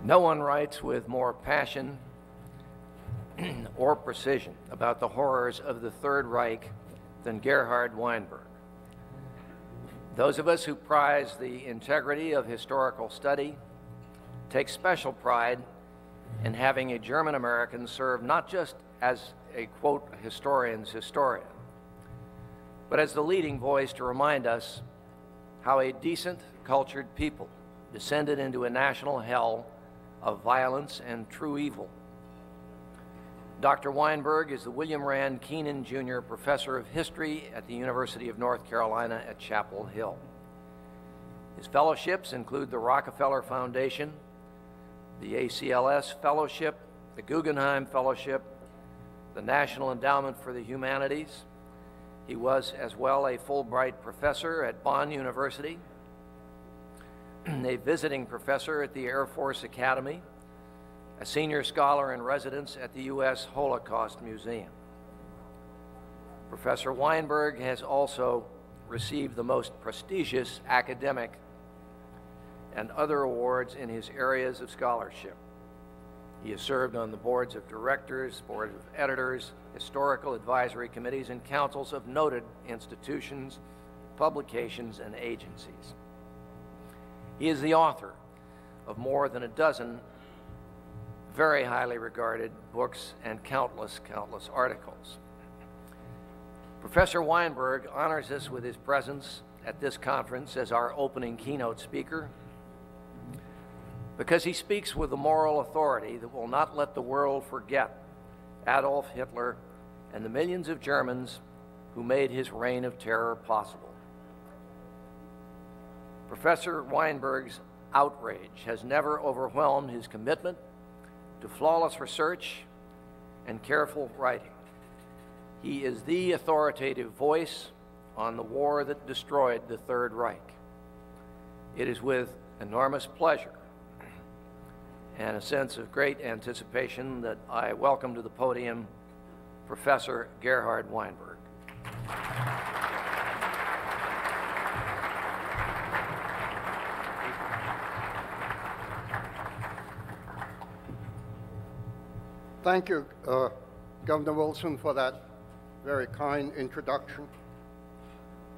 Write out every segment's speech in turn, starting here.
No one writes with more passion or precision about the horrors of the Third Reich than Gerhard Weinberg. Those of us who prize the integrity of historical study take special pride in having a German American serve not just as a, quote, historian's historian, but as the leading voice to remind us how a decent, cultured people descended into a national hell of violence and true evil. Dr. Weinberg is the William Rand Keenan Jr. Professor of History at the University of North Carolina at Chapel Hill. His fellowships include the Rockefeller Foundation, the ACLS Fellowship, the Guggenheim Fellowship, the National Endowment for the Humanities. He was as well a Fulbright professor at Bonn University, a visiting professor at the Air Force Academy, a senior scholar in residence at the U.S. Holocaust Museum. Professor Weinberg has also received the most prestigious academic and other awards in his areas of scholarship. He has served on the boards of directors, boards of editors, historical advisory committees, and councils of noted institutions, publications, and agencies. He is the author of more than a dozen very highly regarded books and countless articles. Professor Weinberg honors us with his presence at this conference as our opening keynote speaker because he speaks with a moral authority that will not let the world forget Adolf Hitler and the millions of Germans who made his reign of terror possible. Professor Weinberg's outrage has never overwhelmed his commitment to flawless research and careful writing. He is the authoritative voice on the war that destroyed the Third Reich. It is with enormous pleasure and a sense of great anticipation that I welcome to the podium Professor Gerhard Weinberg. Thank you, Governor Wilson, for that very kind introduction.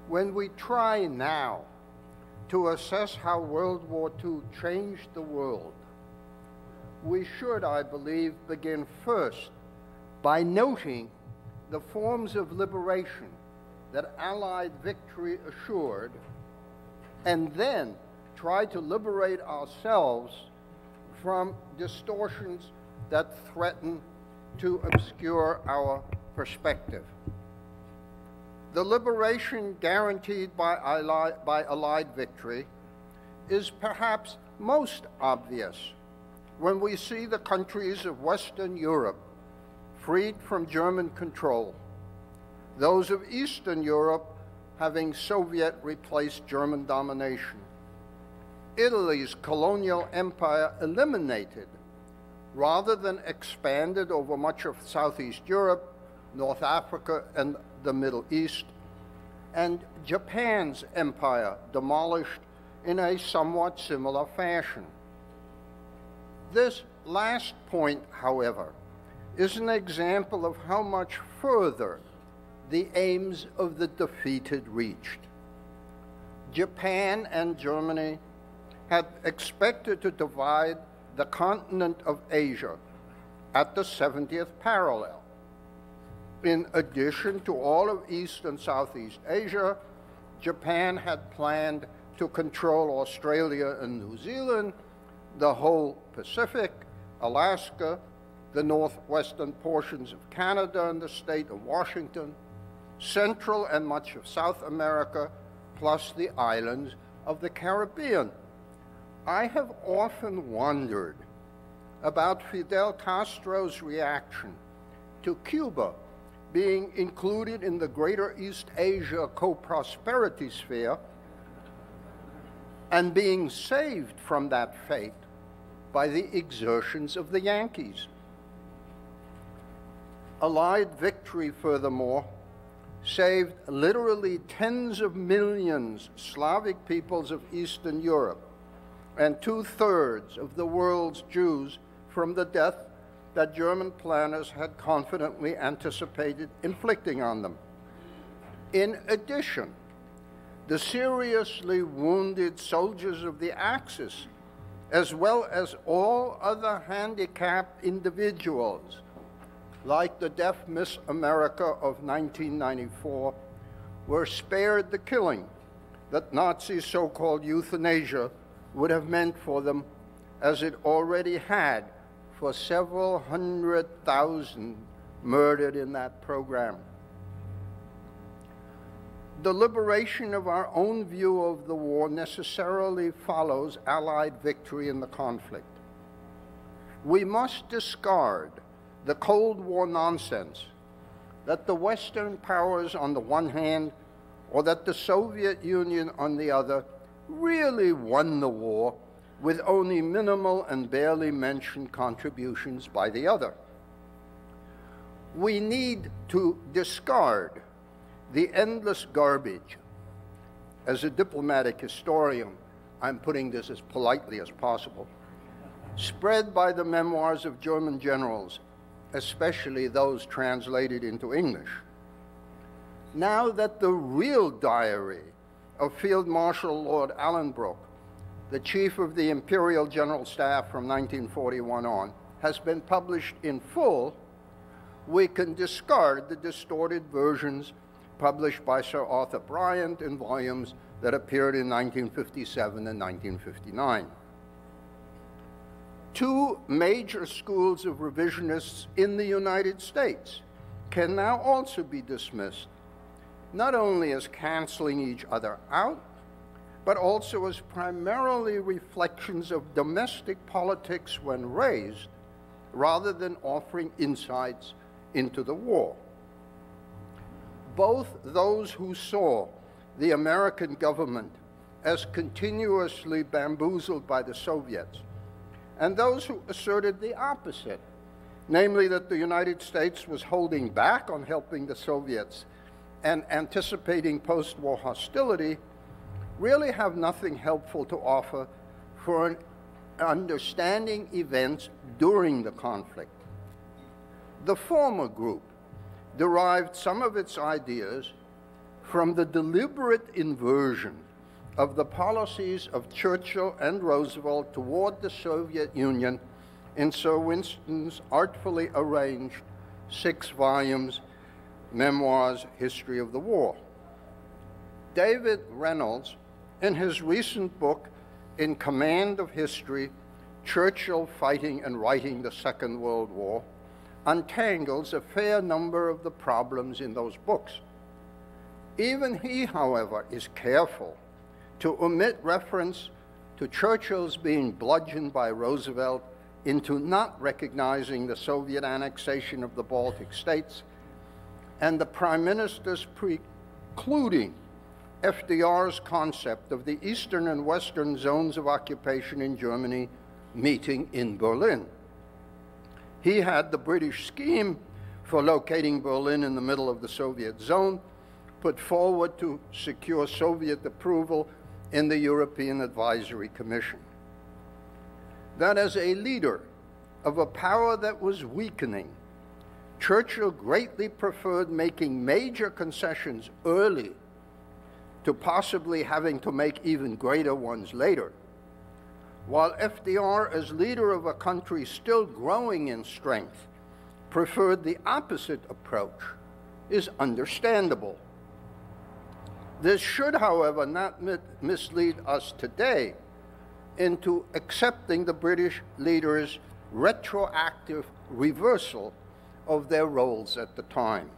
When we try now to assess how World War II changed the world, we should, I believe, begin first by noting the forms of liberation that Allied victory assured, and then try to liberate ourselves from distortions that threaten to obscure our perspective. The liberation guaranteed by Allied victory is perhaps most obvious when we see the countries of Western Europe freed from German control, those of Eastern Europe having Soviet replaced German domination, Italy's colonial empire eliminated rather than expanded over much of Southeast Europe, North Africa, and the Middle East, and Japan's empire demolished in a somewhat similar fashion. This last point, however, is an example of how much further the aims of the defeated reached. Japan and Germany had expected to divide the continent of Asia at the 70th parallel. In addition to all of East and Southeast Asia, Japan had planned to control Australia and New Zealand, the whole Pacific, Alaska, the northwestern portions of Canada and the state of Washington, Central and much of South America, plus the islands of the Caribbean. I have often wondered about Fidel Castro's reaction to Cuba being included in the Greater East Asia co-prosperity sphere and being saved from that fate by the exertions of the Yankees. Allied victory, furthermore, saved literally tens of millions Slavic peoples of Eastern Europe, and 2/3 of the world's Jews from the death that German planners had confidently anticipated inflicting on them. In addition, the seriously wounded soldiers of the Axis, as well as all other handicapped individuals, like the deaf Miss America of 1994, were spared the killing that Nazi so-called euthanasia would have meant for them, as it already had for several 100,000 murdered in that program. The liberation of our own view of the war necessarily follows Allied victory in the conflict. We must discard the Cold War nonsense that the Western powers on the one hand, or that the Soviet Union on the other, really won the war with only minimal and barely mentioned contributions by the other. We need to discard the endless garbage. As a diplomatic historian, I'm putting this as politely as possible, spread by the memoirs of German generals, especially those translated into English. Now that the real diary of Field Marshal Lord Allenbrook, the chief of the Imperial General Staff from 1941 on, has been published in full, we can discard the distorted versions published by Sir Arthur Bryant in volumes that appeared in 1957 and 1959. Two major schools of revisionists in the United States can now also be dismissed, not only as canceling each other out, but also as primarily reflections of domestic politics when raised, rather than offering insights into the war. Both those who saw the American government as continuously bamboozled by the Soviets, and those who asserted the opposite, namely that the United States was holding back on helping the Soviets and anticipating post-war hostility, really have nothing helpful to offer for understanding events during the conflict. The former group derived some of its ideas from the deliberate inversion of the policies of Churchill and Roosevelt toward the Soviet Union in Sir Winston's artfully arranged 6 volumes memoirs, History of the War. David Reynolds, in his recent book, In Command of History, Churchill Fighting and Writing the Second World War, untangles a fair number of the problems in those books. Even he, however, is careful to omit reference to Churchill's being bludgeoned by Roosevelt into not recognizing the Soviet annexation of the Baltic states, and the Prime Minister's precluding FDR's concept of the eastern and western zones of occupation in Germany meeting in Berlin. He had the British scheme for locating Berlin in the middle of the Soviet zone put forward to secure Soviet approval in the European Advisory Commission. That as a leader of a power that was weakening, Churchill greatly preferred making major concessions early to possibly having to make even greater ones later, while FDR, as leader of a country still growing in strength, preferred the opposite approach, is understandable. This should, however, not mislead us today into accepting the British leaders' retroactive reversal of their roles at the time.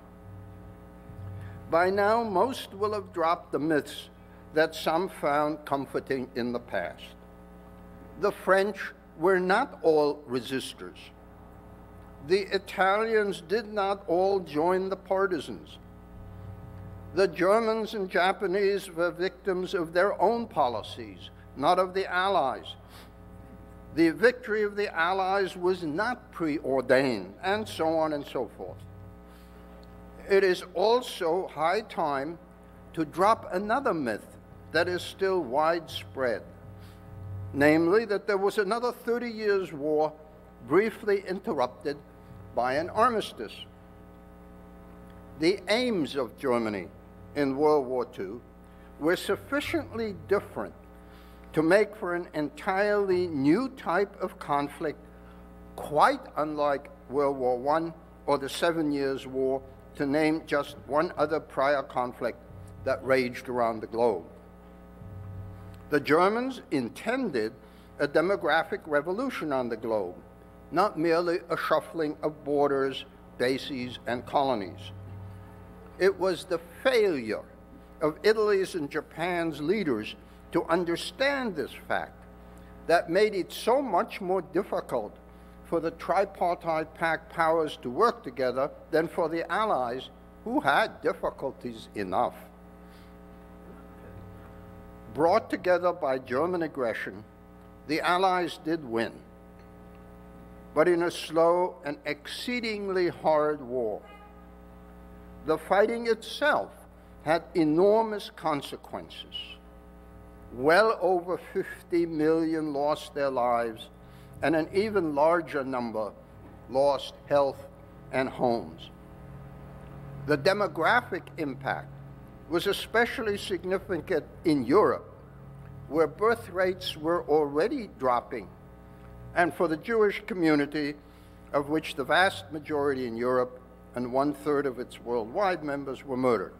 By now, most will have dropped the myths that some found comforting in the past. The French were not all resistors. The Italians did not all join the partisans. The Germans and Japanese were victims of their own policies, not of the Allies. The victory of the Allies was not preordained, and so on and so forth. It is also high time to drop another myth that is still widespread. namely that there was another 30 years' war briefly interrupted by an armistice. The aims of Germany in World War II were sufficiently different to make for an entirely new type of conflict, quite unlike World War I or the 7 Years' War, to name just one other prior conflict that raged around the globe. The Germans intended a demographic revolution on the globe, not merely a shuffling of borders, bases, and colonies. It was the failure of Italy's and Japan's leaders to understand this fact that made it so much more difficult for the tripartite pact powers to work together than for the Allies, who had difficulties enough. Brought together by German aggression, the Allies did win, but in a slow and exceedingly hard war. The fighting itself had enormous consequences. Well over 50 million lost their lives, and an even larger number lost health and homes. The demographic impact was especially significant in Europe, where birth rates were already dropping, and for the Jewish community, of which the vast majority in Europe and 1/3 of its worldwide members were murdered.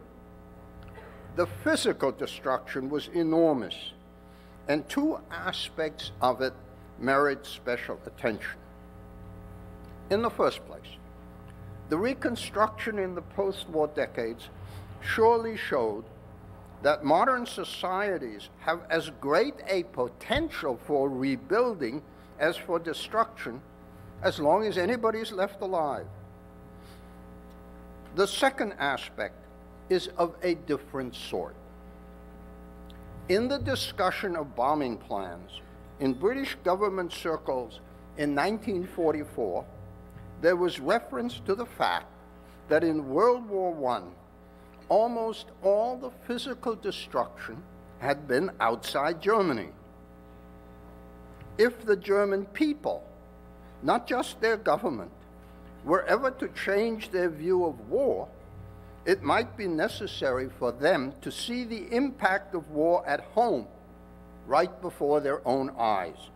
The physical destruction was enormous, and two aspects of it merit special attention. In the first place, the reconstruction in the post-war decades surely showed that modern societies have as great a potential for rebuilding as for destruction, as long as anybody's left alive. The second aspect is of a different sort. In the discussion of bombing plans in British government circles in 1944, there was reference to the fact that in World War I, almost all the physical destruction had been outside Germany. If the German people, not just their government, were ever to change their view of war, it might be necessary for them to see the impact of war at home right before their own eyes.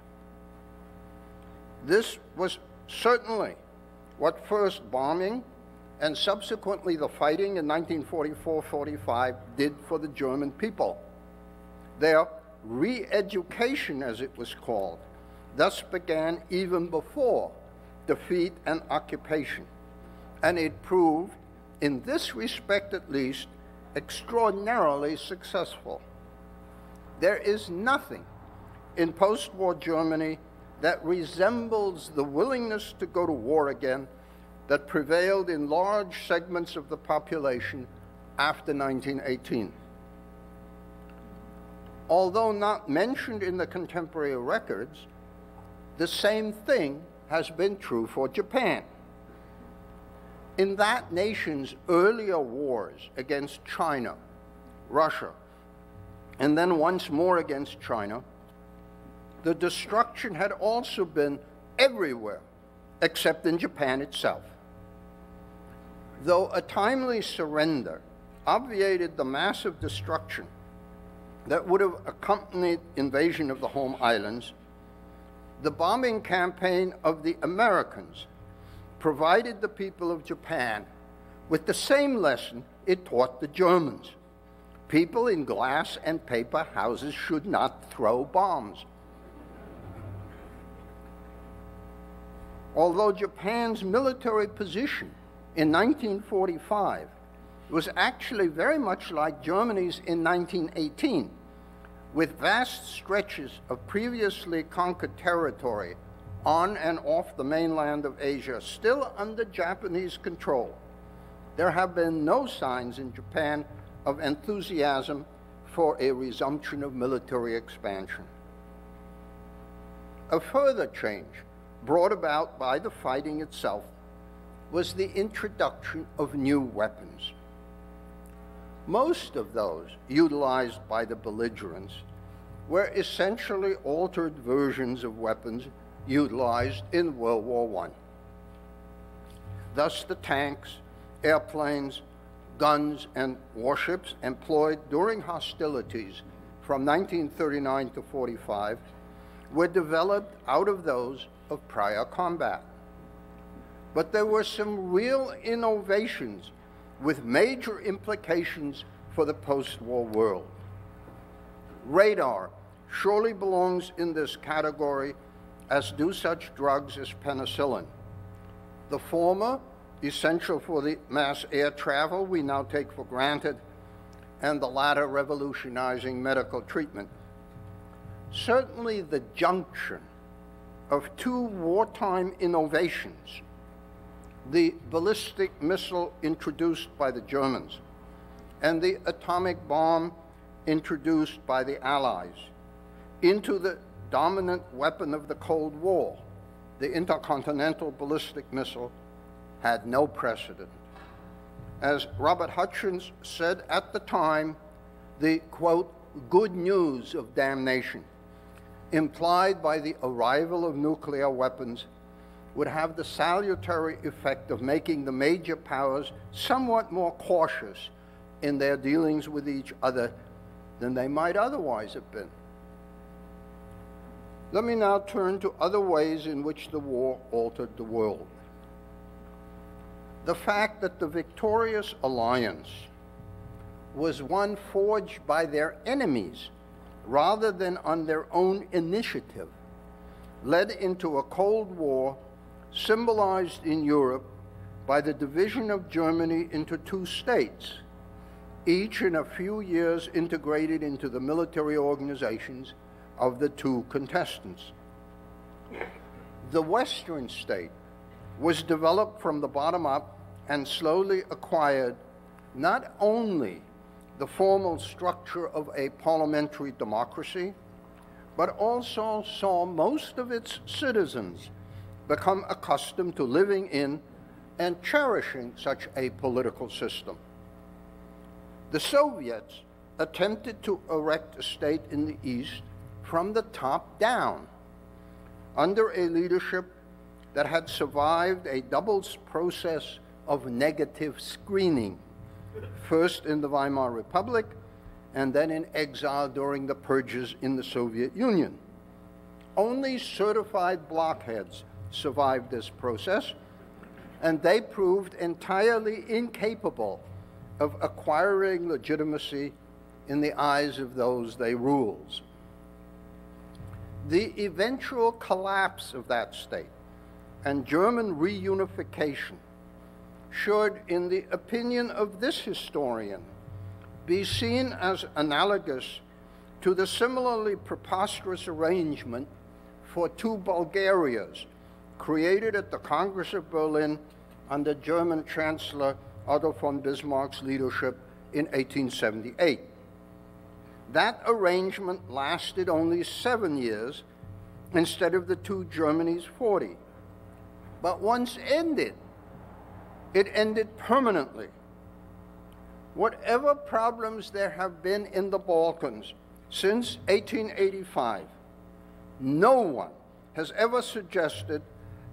This was certainly what first bombing and subsequently the fighting in 1944-45 did for the German people. Their re-education, as it was called, thus began even before defeat and occupation, and it proved, in this respect at least, extraordinarily successful. There is nothing in post-war Germany that resembles the willingness to go to war again that prevailed in large segments of the population after 1918. Although not mentioned in the contemporary records, the same thing has been true for Japan. In that nation's earlier wars against China, Russia, and then once more against China, the destruction had also been everywhere except in Japan itself. Though a timely surrender obviated the massive destruction that would have accompanied invasion of the home islands, the bombing campaign of the Americans provided the people of Japan with the same lesson it taught the Germans. People in glass and paper houses should not throw bombs. Although Japan's military position in 1945 was actually very much like Germany's in 1918, with vast stretches of previously conquered territory on and off the mainland of Asia still under Japanese control, there have been no signs in Japan of enthusiasm for a resumption of military expansion. A further change brought about by the fighting itself was the introduction of new weapons. Most of those utilized by the belligerents were essentially altered versions of weapons utilized in World War I. Thus, the tanks, airplanes, guns, and warships employed during hostilities from 1939 to 45 were developed out of those of prior combat. But there were some real innovations with major implications for the post-war world. Radar surely belongs in this category, as do such drugs as penicillin. The former, essential for the mass air travel we now take for granted, and the latter revolutionizing medical treatment. Certainly the junction of two wartime innovations, the ballistic missile introduced by the Germans and the atomic bomb introduced by the Allies, into the dominant weapon of the Cold War, the intercontinental ballistic missile, had no precedent. As Robert Hutchins said at the time, the, quote, good news of damnation implied by the arrival of nuclear weapons would have the salutary effect of making the major powers somewhat more cautious in their dealings with each other than they might otherwise have been. Let me now turn to other ways in which the war altered the world. The fact that the victorious alliance was one forged by their enemies rather than on their own initiative led into a Cold War symbolized in Europe by the division of Germany into two states, each in a few years integrated into the military organizations of the two contestants. The Western state was developed from the bottom up and slowly acquired not only the formal structure of a parliamentary democracy, but also saw most of its citizens become accustomed to living in and cherishing such a political system. The Soviets attempted to erect a state in the East from the top down, under a leadership that had survived a double process of negative screening, first in the Weimar Republic and then in exile during the purges in the Soviet Union. Only certified blockheads survived this process, and they proved entirely incapable of acquiring legitimacy in the eyes of those they ruled. The eventual collapse of that state and German reunification should, in the opinion of this historian, be seen as analogous to the similarly preposterous arrangement for two Bulgarias created at the Congress of Berlin under German Chancellor Otto von Bismarck's leadership in 1878. That arrangement lasted only 7 years instead of the two Germanys' 40. But once ended, it ended permanently. Whatever problems there have been in the Balkans since 1885, no one has ever suggested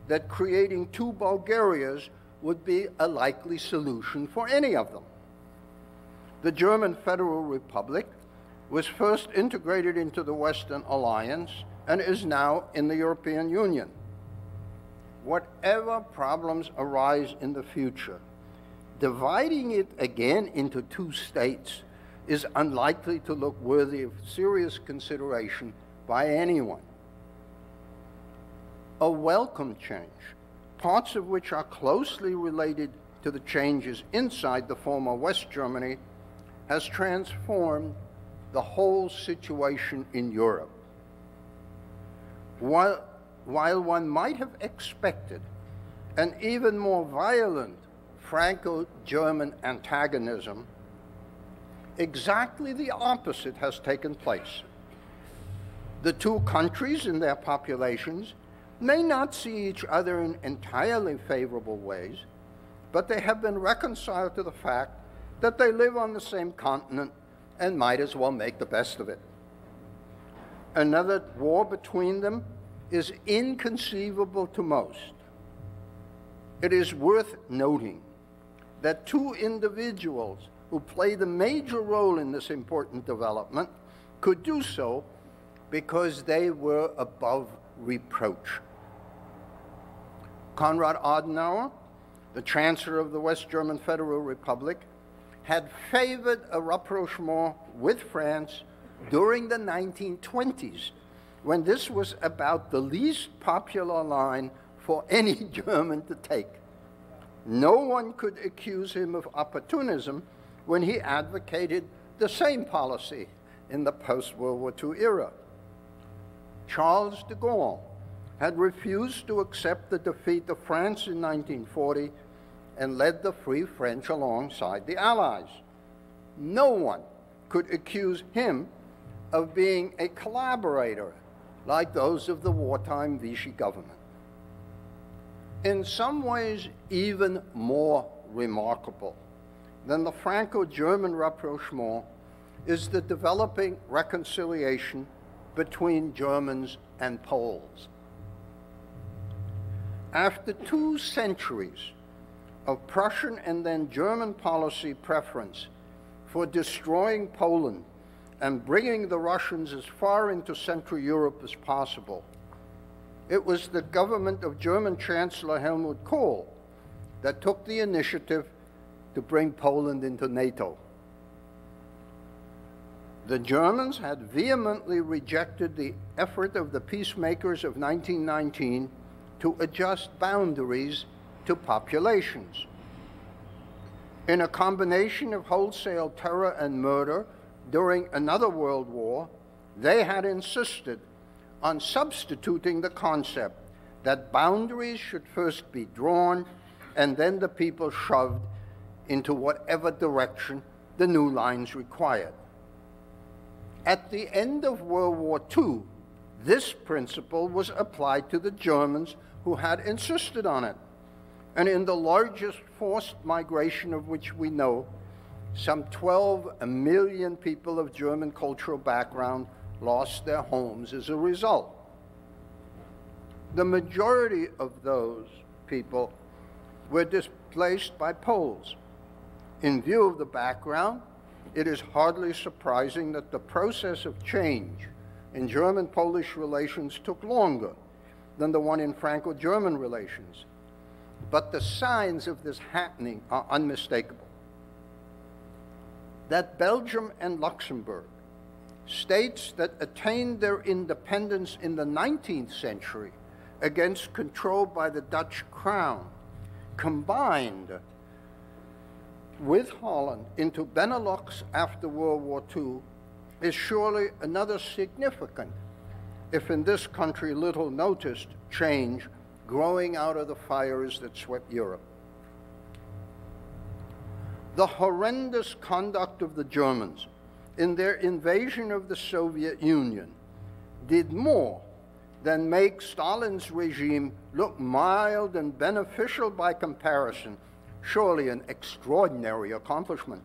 that creating two Bulgarias would be a likely solution for any of them. The German Federal Republic was first integrated into the Western Alliance and is now in the European Union. Whatever problems arise in the future, dividing it again into two states is unlikely to look worthy of serious consideration by anyone. A welcome change, parts of which are closely related to the changes inside the former West Germany, has transformed the whole situation in Europe. While one might have expected an even more violent Franco-German antagonism, exactly the opposite has taken place. The two countries and their populations may not see each other in entirely favorable ways, but they have been reconciled to the fact that they live on the same continent and might as well make the best of it. another war between them is inconceivable to most. It is worth noting that two individuals who played a major role in this important development could do so because they were above reproach. Konrad Adenauer, the Chancellor of the West German Federal Republic, had favored a rapprochement with France during the 1920s, when this was about the least popular line for any German to take. No one could accuse him of opportunism when he advocated the same policy in the post-World War II era. Charles de Gaulle had refused to accept the defeat of France in 1940 and led the Free French alongside the Allies. No one could accuse him of being a collaborator like those of the wartime Vichy government. In some ways, even more remarkable than the Franco-German rapprochement is the developing reconciliation between Germans and Poles. After 2 centuries of Prussian and then German policy preference for destroying Poland and bringing the Russians as far into Central Europe as possible, it was the government of German Chancellor Helmut Kohl that took the initiative to bring Poland into NATO. The Germans had vehemently rejected the effort of the peacemakers of 1919 to adjust boundaries to populations. In a combination of wholesale terror and murder during another world war, they had insisted on substituting the concept that boundaries should first be drawn and then the people shoved into whatever direction the new lines required. At the end of World War II, this principle was applied to the Germans who had insisted on it. And in the largest forced migration of which we know, some 12 million people of German cultural background lost their homes as a result. The majority of those people were displaced by Poles. In view of the background, it is hardly surprising that the process of change in German-Polish relations took longer than the one in Franco-German relations. But the signs of this happening are unmistakable. That Belgium and Luxembourg, states that attained their independence in the 19th century against control by the Dutch crown, combined with Holland into Benelux after World War II, is surely another significant, if in this country little noticed, change growing out of the fires that swept Europe. The horrendous conduct of the Germans in their invasion of the Soviet Union did more than make Stalin's regime look mild and beneficial by comparison, surely an extraordinary accomplishment.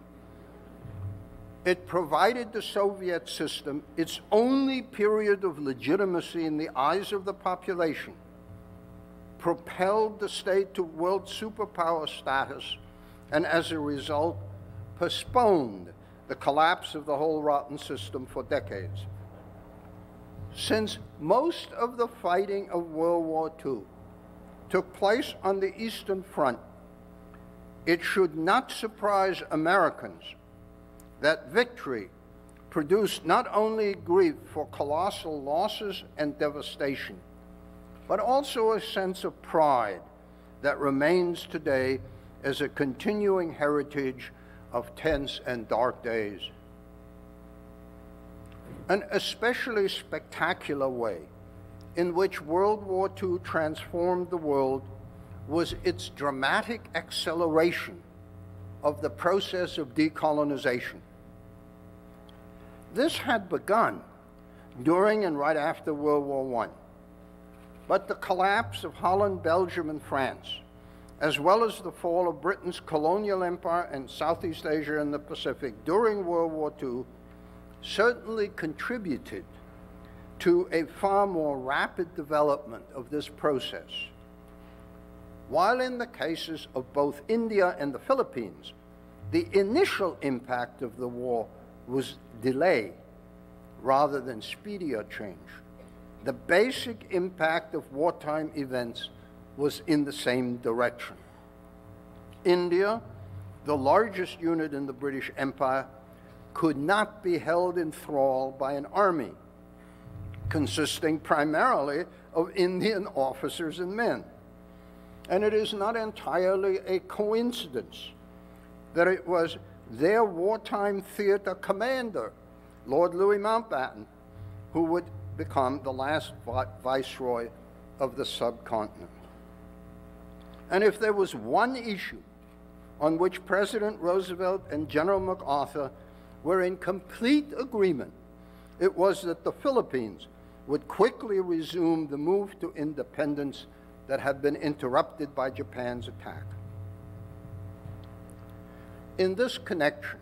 It provided the Soviet system its only period of legitimacy in the eyes of the population, propelled the state to world superpower status, and as a result, postponed the collapse of the whole rotten system for decades. Since most of the fighting of World War II took place on the Eastern Front, it should not surprise Americans that victory produced not only grief for colossal losses and devastation, but also a sense of pride that remains today as a continuing heritage of tense and dark days. An especially spectacular way in which World War II transformed the world was its dramatic acceleration of the process of decolonization. This had begun during and right after World War I, but the collapse of Holland, Belgium, and France, as well as the fall of Britain's colonial empire in Southeast Asia and the Pacific during World War II, certainly contributed to a far more rapid development of this process. While in the cases of both India and the Philippines, the initial impact of the war was delay rather than speedier change, the basic impact of wartime events was in the same direction. India, the largest unit in the British Empire, could not be held in thrall by an army consisting primarily of Indian officers and men. And it is not entirely a coincidence that it was their wartime theater commander, Lord Louis Mountbatten, who would become the last viceroy of the subcontinent. And if there was one issue on which President Roosevelt and General MacArthur were in complete agreement, it was that the Philippines would quickly resume the move to independence that had been interrupted by Japan's attack. In this connection,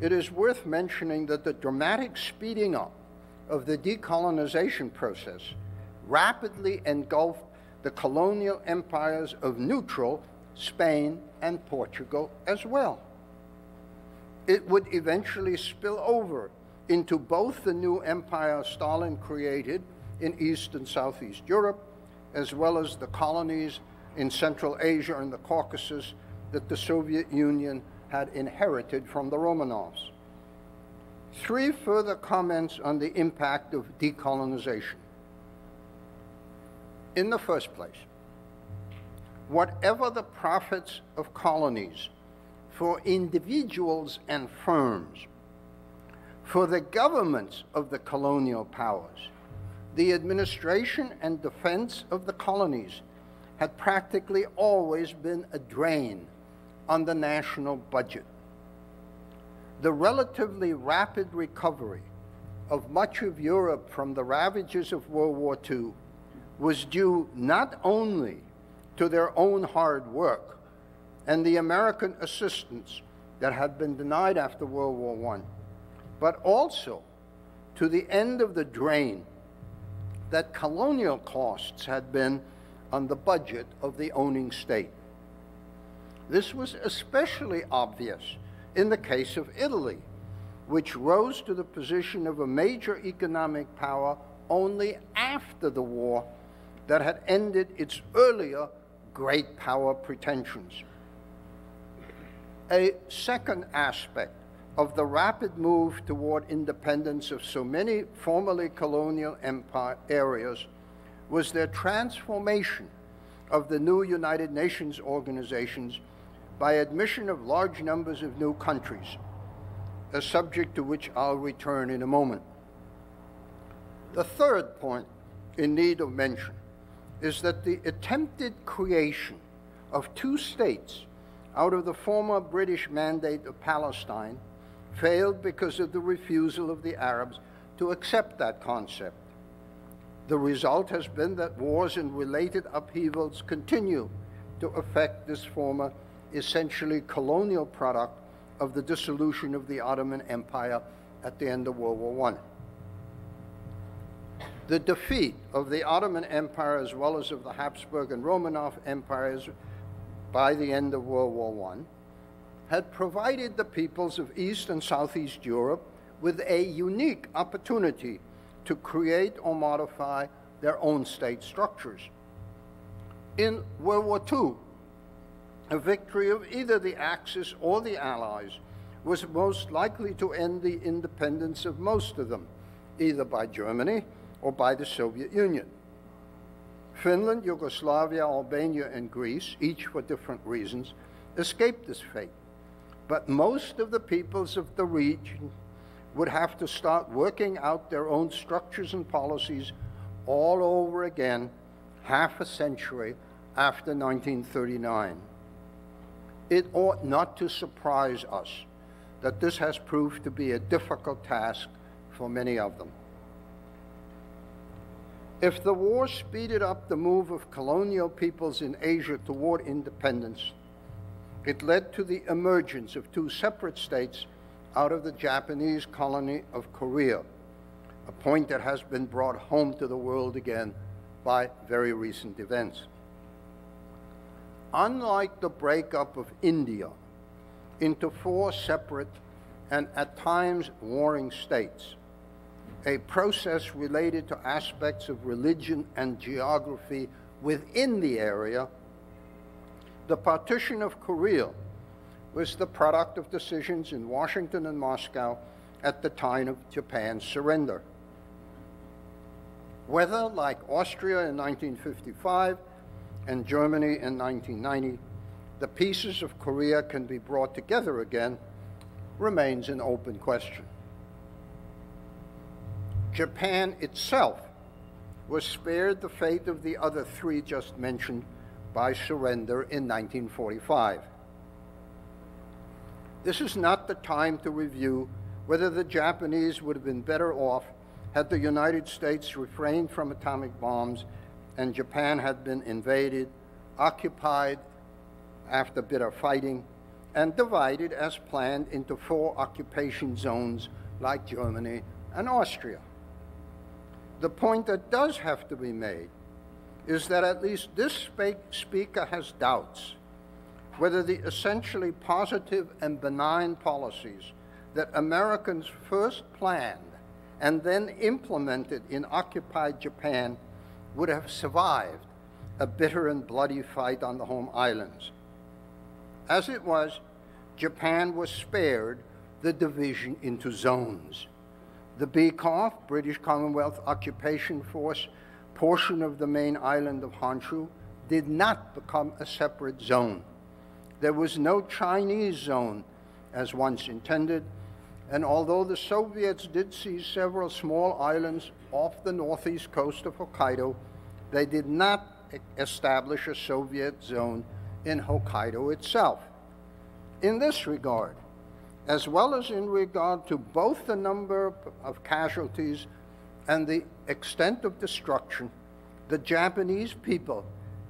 it is worth mentioning that the dramatic speeding up of the decolonization process rapidly engulfed the colonial empires of neutral Spain and Portugal as well. It would eventually spill over into both the new empire Stalin created in East and Southeast Europe, as well as the colonies in Central Asia and the Caucasus that the Soviet Union had inherited from the Romanovs. 3 further comments on the impact of decolonization. In the first place, whatever the profits of colonies for individuals and firms, for the governments of the colonial powers, the administration and defense of the colonies had practically always been a drain on the national budget. The relatively rapid recovery of much of Europe from the ravages of World War II was due not only to their own hard work and the American assistance that had been denied after World War I, but also to the end of the drain that colonial costs had been on the budget of the owning state. This was especially obvious in the case of Italy, which rose to the position of a major economic power only after the war that had ended its earlier great power pretensions. A second aspect of the rapid move toward independence of so many formerly colonial empire areas was their transformation of the new United Nations organizations by admission of large numbers of new countries, a subject to which I'll return in a moment. The third point in need of mention is that the attempted creation of 2 states out of the former British Mandate of Palestine failed because of the refusal of the Arabs to accept that concept. The result has been that wars and related upheavals continue to affect this former, essentially colonial product of the dissolution of the Ottoman Empire at the end of World War I. The defeat of the Ottoman Empire as well as of the Habsburg and Romanov empires by the end of World War I had provided the peoples of East and Southeast Europe with a unique opportunity to create or modify their own state structures. In World War II, a victory of either the Axis or the Allies was most likely to end the independence of most of them, either by Germany or by the Soviet Union. Finland, Yugoslavia, Albania, and Greece, each for different reasons, escaped this fate. But most of the peoples of the region would have to start working out their own structures and policies all over again half a century after 1939. It ought not to surprise us that this has proved to be a difficult task for many of them. If the war speeded up the move of colonial peoples in Asia toward independence, it led to the emergence of 2 separate states out of the Japanese colony of Korea, a point that has been brought home to the world again by very recent events. Unlike the breakup of India into 4 separate and at times warring states, a process related to aspects of religion and geography within the area, the partition of Korea was the product of decisions in Washington and Moscow at the time of Japan's surrender. Whether, like Austria in 1955 and Germany in 1990, the pieces of Korea can be brought together again remains an open question. Japan itself was spared the fate of the other 3 just mentioned by surrender in 1945. This is not the time to review whether the Japanese would have been better off had the United States refrained from atomic bombs and Japan had been invaded, occupied after bitter fighting, and divided as planned into 4 occupation zones like Germany and Austria. The point that does have to be made is that at least this speaker has doubts whether the essentially positive and benign policies that Americans first planned and then implemented in occupied Japan would have survived a bitter and bloody fight on the home islands. As it was, Japan was spared the division into zones. The BCOF, British Commonwealth Occupation Force, portion of the main island of Honshu, did not become a separate zone. There was no Chinese zone as once intended, and although the Soviets did seize several small islands off the northeast coast of Hokkaido, they did not establish a Soviet zone in Hokkaido itself. In this regard, as well as in regard to both the number of casualties and the extent of destruction, the Japanese people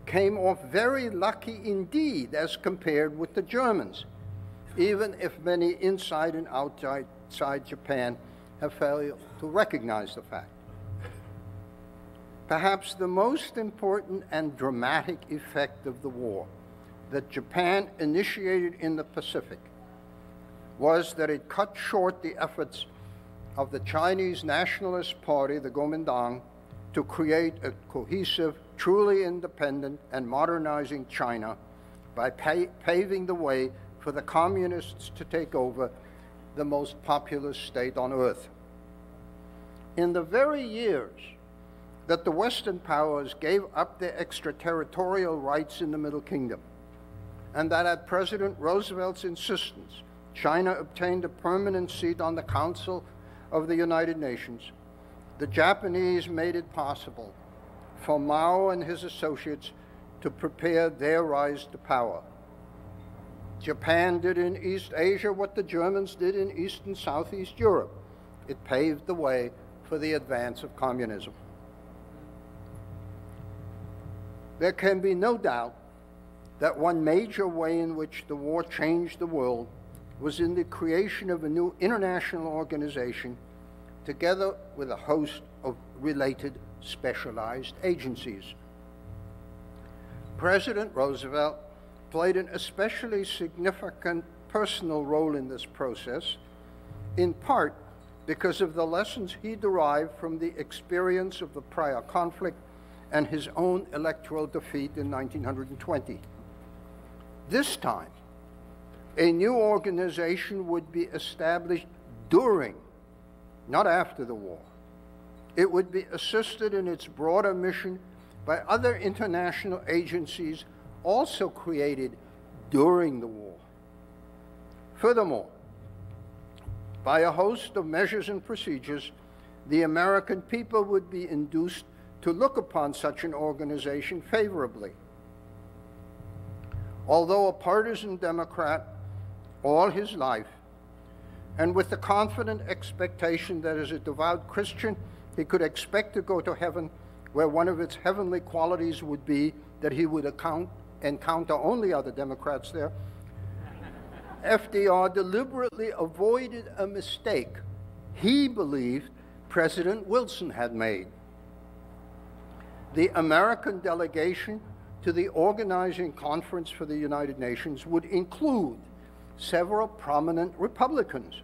came off very lucky indeed as compared with the Germans, even if many inside and outside Japan have failed to recognize the fact. Perhaps the most important and dramatic effect of the war that Japan initiated in the Pacific was that it cut short the efforts of the Chinese Nationalist Party, the Kuomintang, to create a cohesive, truly independent and modernizing China by paving the way for the communists to take over the most populous state on earth. In the very years that the Western powers gave up their extraterritorial rights in the Middle Kingdom, and that at President Roosevelt's insistence, China obtained a permanent seat on the Council of the United Nations, the Japanese made it possible for Mao and his associates to prepare their rise to power. Japan did in East Asia what the Germans did in East and Southeast Europe. It paved the way for the advance of communism. There can be no doubt that one major way in which the war changed the world was in the creation of a new international organization together with a host of related specialized agencies. President Roosevelt played an especially significant personal role in this process, in part because of the lessons he derived from the experience of the prior conflict and his own electoral defeat in 1920. This time, a new organization would be established during, not after the war. It would be assisted in its broader mission by other international agencies also created during the war. Furthermore, by a host of measures and procedures, the American people would be induced to look upon such an organization favorably. Although a partisan Democrat all his life, and with the confident expectation that as a devout Christian, he could expect to go to heaven, where one of its heavenly qualities would be that he would encounter only other Democrats there, FDR deliberately avoided a mistake he believed President Wilson had made. The American delegation to the Organizing Conference for the United Nations would include several prominent Republicans.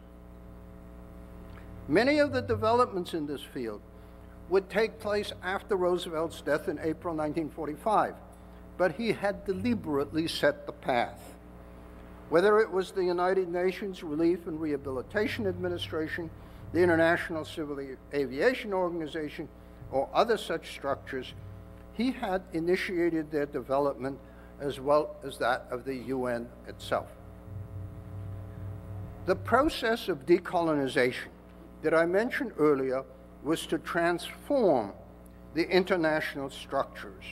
Many of the developments in this field would take place after Roosevelt's death in April 1945, but he had deliberately set the path. Whether it was the United Nations Relief and Rehabilitation Administration, the International Civil Aviation Organization, or other such structures, he had initiated their development as well as that of the UN itself. The process of decolonization that I mentioned earlier was to transform the international structures.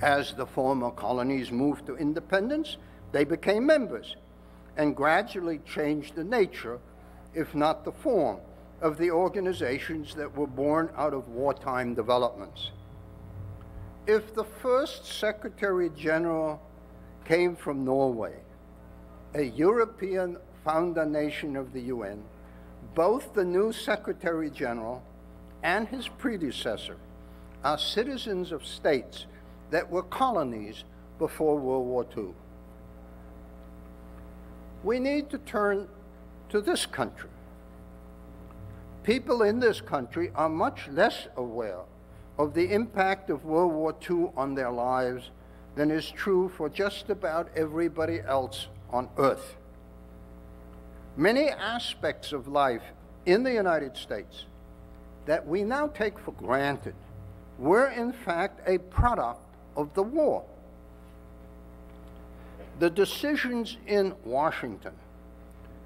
As the former colonies moved to independence, they became members and gradually changed the nature, if not the form, of the organizations that were born out of wartime developments. If the first Secretary General came from Norway, a European founder nation of the UN, both the new Secretary General and his predecessor are citizens of states that were colonies before World War II. We need to turn to this country. People in this country are much less aware of the impact of World War II on their lives than is true for just about everybody else on Earth. Many aspects of life in the United States that we now take for granted were in fact a product of the war. The decisions in Washington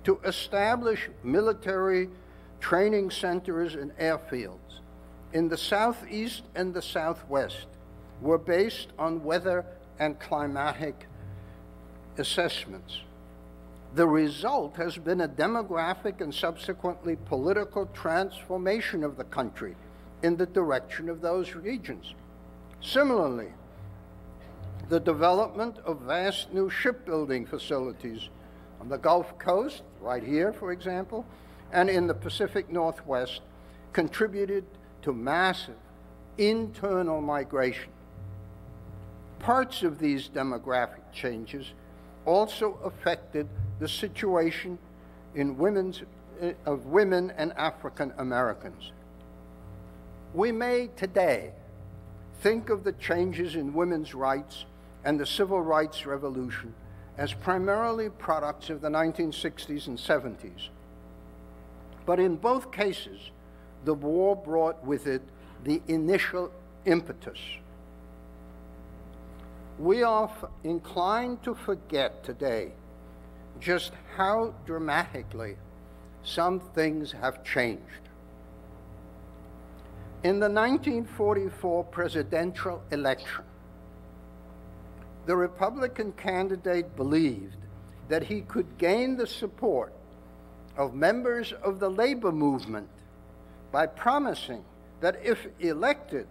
to establish military training centers and airfields in the Southeast and the Southwest were based on weather and climatic assessments. The result has been a demographic and subsequently political transformation of the country in the direction of those regions. Similarly, the development of vast new shipbuilding facilities on the Gulf Coast, right here, for example, and in the Pacific Northwest contributed to massive internal migration. Parts of these demographic changes also affected the situation in of women and African Americans. We may today think of the changes in women's rights and the civil rights revolution as primarily products of the 1960s and 70s. But in both cases, the war brought with it the initial impetus. We are inclined to forget today just how dramatically some things have changed. In the 1944 presidential election, the Republican candidate believed that he could gain the support of members of the labor movement by promising that if elected,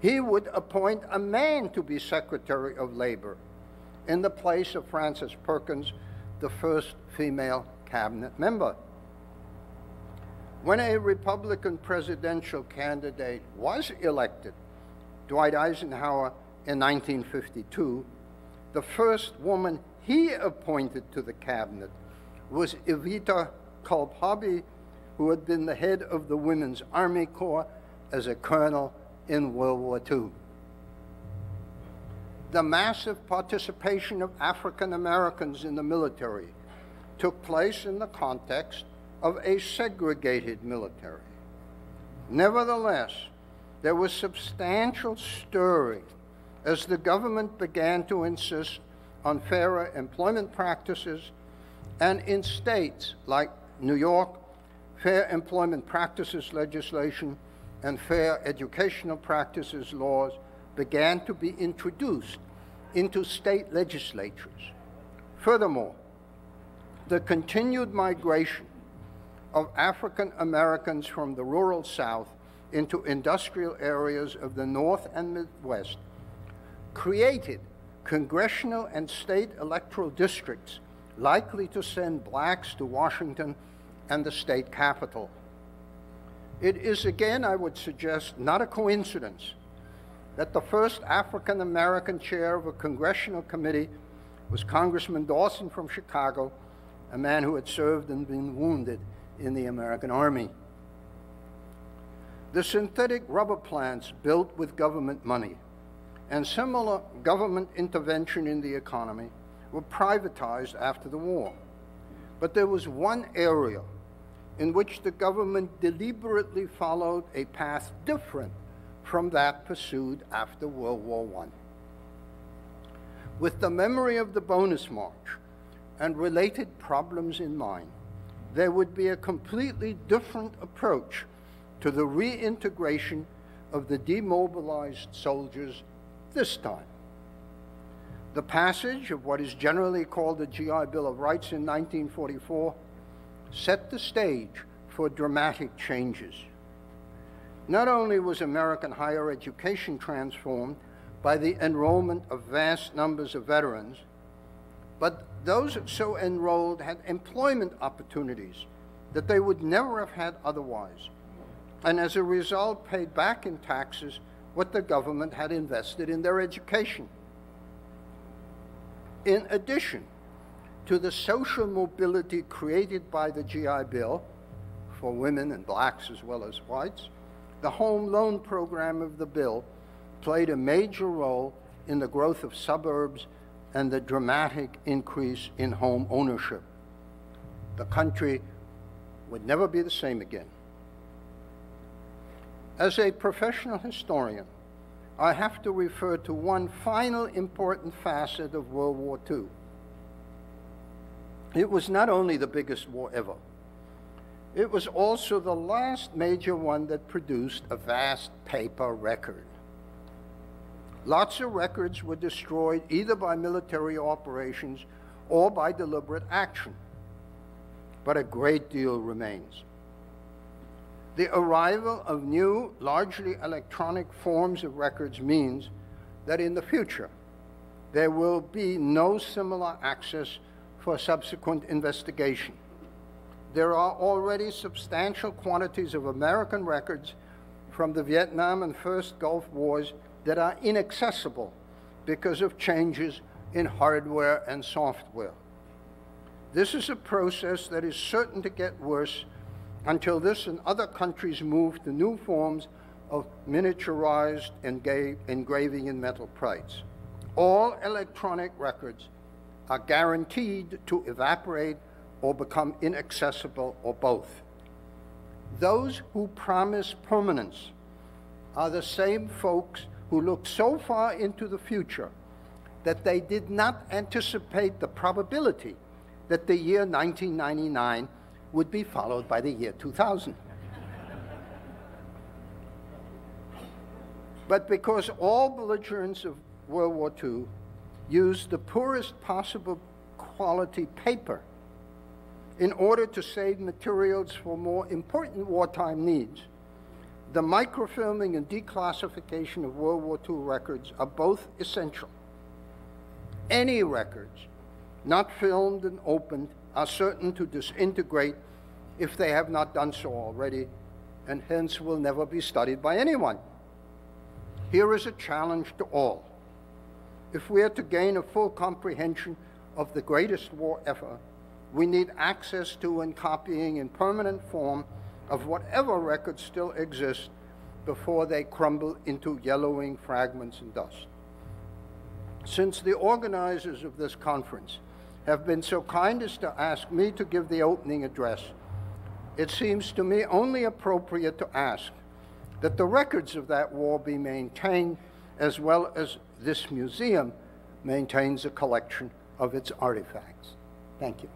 he would appoint a man to be Secretary of Labor in the place of Frances Perkins, the first female cabinet member. When a Republican presidential candidate was elected, Dwight Eisenhower in 1952, the first woman he appointed to the cabinet was Evita Kolb-Hobby, who had been the head of the Women's Army Corps as a colonel in World War II. The massive participation of African Americans in the military took place in the context of a segregated military. Nevertheless, there was substantial stirring as the government began to insist on fairer employment practices, and in states like New York, fair employment practices legislation and fair educational practices laws began to be introduced into state legislatures. Furthermore, the continued migration of African Americans from the rural South into industrial areas of the North and Midwest created congressional and state electoral districts likely to send blacks to Washington and the state capitol. It is, again, I would suggest, not a coincidence that the first African-American chair of a congressional committee was Congressman Dawson from Chicago, a man who had served and been wounded in the American Army. The synthetic rubber plants built with government money and similar government intervention in the economy were privatized after the war. But there was one area in which the government deliberately followed a path different from that pursued after World War I. With the memory of the bonus march and related problems in mind, there would be a completely different approach to the reintegration of the demobilized soldiers this time. The passage of what is generally called the GI Bill of Rights in 1944 set the stage for dramatic changes. Not only was American higher education transformed by the enrollment of vast numbers of veterans, but those so enrolled had employment opportunities that they would never have had otherwise, and as a result paid back in taxes what the government had invested in their education. In addition to the social mobility created by the GI Bill for women and blacks as well as whites, the home loan program of the bill played a major role in the growth of suburbs and the dramatic increase in home ownership. The country would never be the same again. As a professional historian, I have to refer to one final important facet of World War II. It was not only the biggest war ever, it was also the last major one that produced a vast paper record. Lots of records were destroyed either by military operations or by deliberate action, but a great deal remains. The arrival of new, largely electronic forms of records means that in the future, there will be no similar access for subsequent investigation. There are already substantial quantities of American records from the Vietnam and First Gulf Wars that are inaccessible because of changes in hardware and software. This is a process that is certain to get worse until this and other countries move to new forms of miniaturized engraving in metal plates. All electronic records are guaranteed to evaporate or become inaccessible or both. Those who promise permanence are the same folks who look so far into the future that they did not anticipate the probability that the year 1999 would be followed by the year 2000. But because all belligerents of World War II used the poorest possible quality paper in order to save materials for more important wartime needs, the microfilming and declassification of World War II records are both essential. Any records not filmed and opened are certain to disintegrate if they have not done so already, and hence will never be studied by anyone. Here is a challenge to all. If we are to gain a full comprehension of the greatest war ever, we need access to and copying in permanent form of whatever records still exist before they crumble into yellowing fragments and dust. Since the organizers of this conference have been so kind as to ask me to give the opening address, it seems to me only appropriate to ask that the records of that war be maintained, as well as this museum maintains a collection of its artifacts. Thank you.